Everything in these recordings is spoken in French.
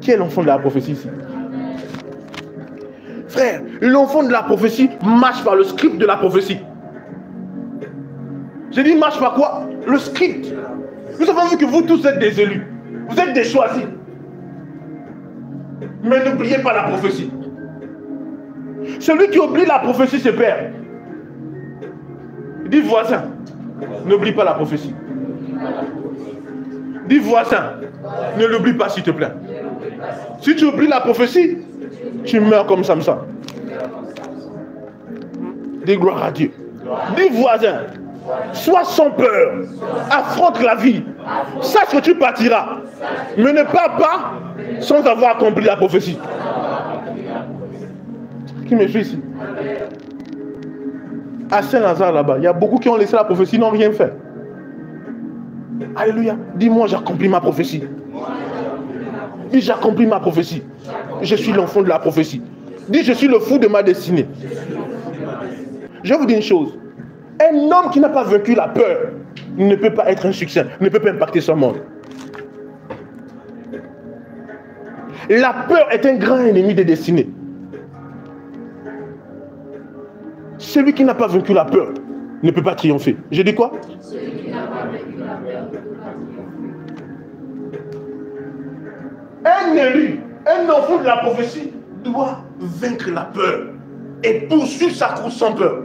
Qui est l'enfant de la prophétie ici? Frère, l'enfant de la prophétie marche par le script de la prophétie. J'ai dit marche par quoi? Le script. Nous avons vu que vous tous êtes des élus. Vous êtes des choisis. Mais n'oubliez pas la prophétie. Celui qui oublie la prophétie se perd. Dis voisin, n'oublie pas la prophétie. Dis voisin, ne l'oublie pas s'il te plaît. Si tu oublies la prophétie, tu meurs comme Samson. Dis gloire à Dieu. Dis voisin, sois sans peur. Affronte la vie. Sache que tu partiras. Mais ne pars pas sans avoir accompli la prophétie. Qui me suit ici? À Saint-Lazare là-bas, il y a beaucoup qui ont laissé la prophétie, n'ont rien fait. Alléluia. Dis-moi, j'ai accompli ma prophétie. Dis, j'ai accompli ma prophétie. Je suis l'enfant de la prophétie. Dis, je suis le fou de ma destinée. Je vais vous dire une chose. Un homme qui n'a pas vaincu la peur ne peut pas être un succès, ne peut pas impacter son monde. La peur est un grand ennemi des destinées. Celui qui n'a pas vaincu la peur ne peut pas triompher. Je dis quoi? Celui qui n'a pas vaincu la peur ne peut pas triompher. Un élu, un enfant de la prophétie doit vaincre la peur et poursuivre sa course sans peur.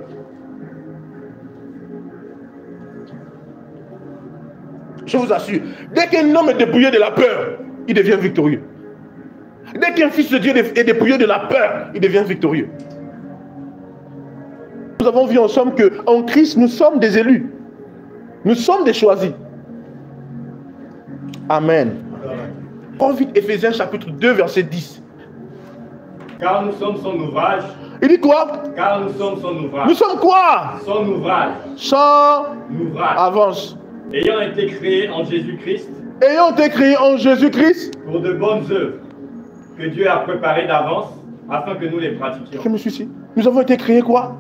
Je vous assure, dès qu'un homme est dépouillé de la peur, il devient victorieux. Dès qu'un fils de Dieu est dépouillé de la peur, il devient victorieux. Nous avons vu ensemble qu'en Christ, nous sommes des élus. Nous sommes des choisis. Amen. Prends vite Éphésiens chapitre 2, verset 10. Car nous sommes son ouvrage. Il dit quoi? Car nous sommes son ouvrage. Nous sommes quoi? Son ouvrage. Son ouvrage. Avance. Ayant été créés en Jésus-Christ. Ayant été créés en Jésus-Christ. Pour de bonnes œuvres que Dieu a préparées d'avance afin que nous les pratiquions. Je me suis dit, nous avons été créés quoi?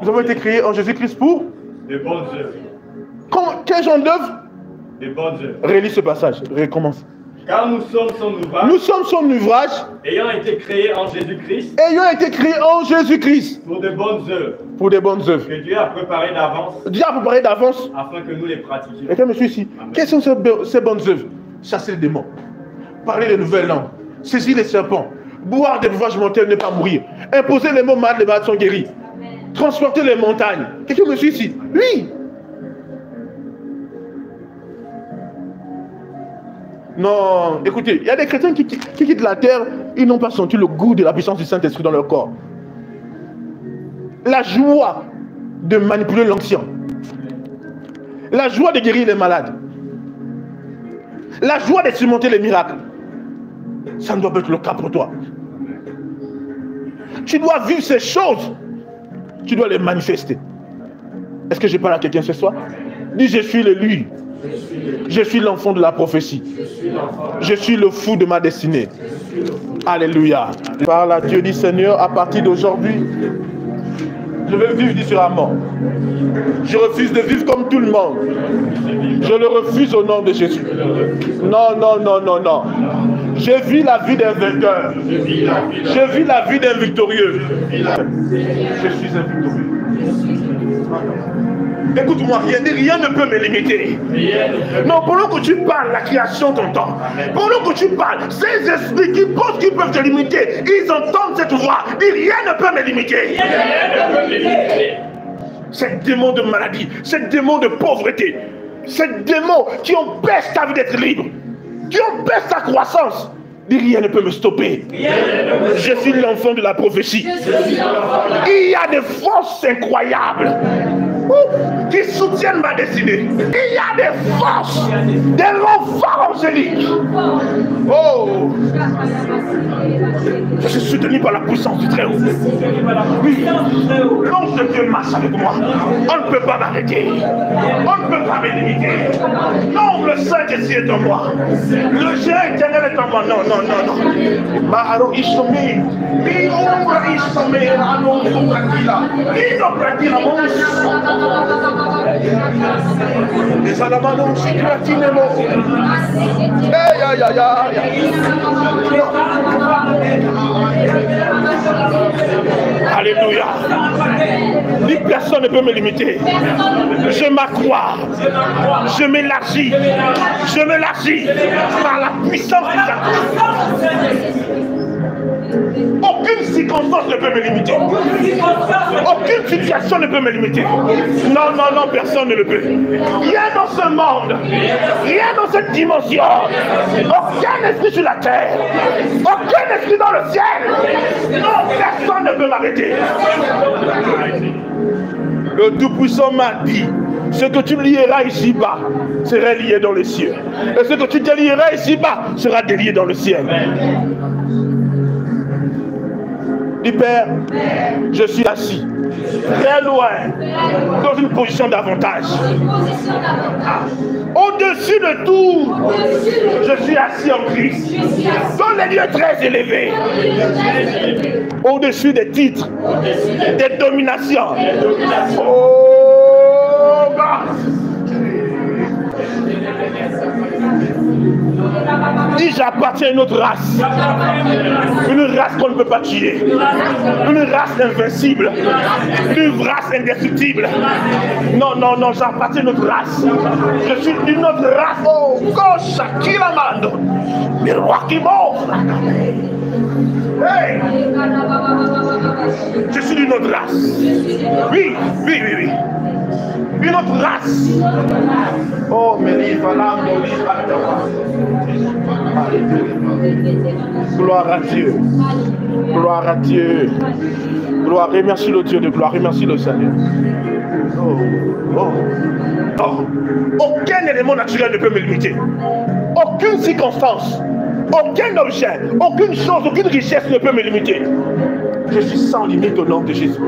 Nous avons été créés en Jésus-Christ pour de bonnes œuvres. Quel genre d'œuvre? De bonnes œuvres. Relis ce passage, recommence. Car nous sommes son ouvrage. Nous sommes son ouvrage. Ayant été créés en Jésus-Christ. Ayant été créés en Jésus-Christ. Pour de bonnes œuvres. Pour de bonnes œuvres. Que Dieu a préparées d'avance. Dieu a préparé d'avance. Afin que nous les pratiquions. Et quand je suis ici, quelles sont ces bonnes œuvres? Chasser les démons. Parler les nouvelles langues. Saisir les serpents. Boire des breuvages mortels, ne pas mourir. Imposer les mots malades, les malades sont guéris. Transporter les montagnes. Quelqu'un me suit ici? Oui. Non, écoutez, il y a des chrétiens qui quittent la terre, ils n'ont pas senti le goût de la puissance du Saint-Esprit dans leur corps. La joie de manipuler l'ancien. La joie de guérir les malades. La joie de surmonter les miracles. Ça ne doit pas être le cas pour toi. Tu dois vivre ces choses. Tu dois les manifester. Est-ce que je parle à quelqu'un ce soir? Dis, je suis l'élu. Je suis l'enfant de la prophétie. Je suis le fou de ma destinée. Alléluia. Parle à Dieu, dit Seigneur, à partir d'aujourd'hui, je vais vivre différemment. Je refuse de vivre comme tout le monde. Je le refuse au nom de Jésus. Non, non, non, non, non. Je vis la vie d'un vainqueur. Je vis la vie d'un victorieux. Je suis un victorieux. Écoute-moi, rien ne peut me limiter. Non, pendant que tu parles, la création t'entend. Pendant que tu parles, ces esprits qui pensent qu'ils peuvent te limiter, ils entendent cette voix. Dis, rien ne peut me limiter. Ces démons de maladie, ces démons de pauvreté, ces démons qui empêchent ta vie d'être libre, qui empêchent ta croissance. Dis, rien ne peut me stopper. Je suis l'enfant de la prophétie. Il y a des forces incroyables qui soutiennent ma destinée. Il y a des forces, des renforts angéliques. Oh, je suis soutenu par la puissance du Très-Haut. Oui, l'ange de Dieu marche avec moi. On ne peut pas m'arrêter. On ne peut pas me limiter. Non, le Saint-Esprit est en moi. Le géant éternel est comment? Non, non, non, non. Maharo Isome. Iombra Isome. Ano Sopratila. Ino Pratila Mons. Les Alamano Sikratinemo. Aïe, aïe, aïe, aïe. Alléluia. Ni personne ne peut me limiter. Je m'accrois. Je m'élargis. Je m'élargis par la puissance du Saint-Esprit. Aucune circonstance ne peut me limiter. Aucune situation ne peut me limiter. Non, non, non, personne ne le peut. Rien dans ce monde, rien dans cette dimension, aucun esprit sur la terre, aucun esprit dans le ciel. Non, personne ne peut m'arrêter. Le Tout-Puissant m'a dit, ce que tu lieras ici-bas sera lié dans les cieux. Et ce que tu délieras ici-bas sera délié dans le ciel. Dis Père, je suis assis très loin, dans une position d'avantage. Au-dessus de tout, je suis assis en Christ, dans les lieux très élevés. Au-dessus des titres, des dominations. Oh, bah. Si j'appartiens à une autre race qu'on ne peut pas tuer, une race invincible, une race indestructible. Non, non, non, j'appartiens à une autre race. Je suis d'une autre race. Oh, Gosha, Kilamando, le roi qui mort. Hey! Je suis d'une autre race. Oui, oui, oui, oui. Une autre race. Oh, mais gloire à Dieu. Gloire à Dieu. Gloire. Remercie le Dieu de gloire. Remercie le Seigneur. Oh, oh, oh. Aucun élément naturel ne peut me limiter. Aucune circonstance, aucun objet, aucune chose, aucune richesse ne peut me limiter. Je suis sans limite au nom de Jésus.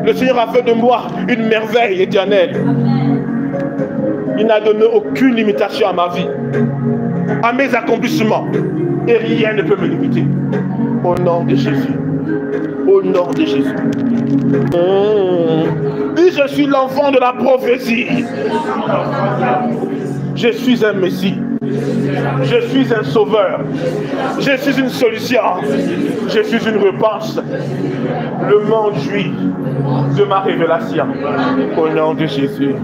Le Seigneur a fait de moi une merveille éternelle. Il n'a donné aucune limitation à ma vie, à mes accomplissements. Et rien ne peut me limiter. Au nom de Jésus. Au nom de Jésus. Oui, je suis l'enfant de la prophétie. Je suis un Messie. Je suis un sauveur. Je suis une solution. Je suis une réponse. Le monde jouit de ma révélation. Au nom de Jésus.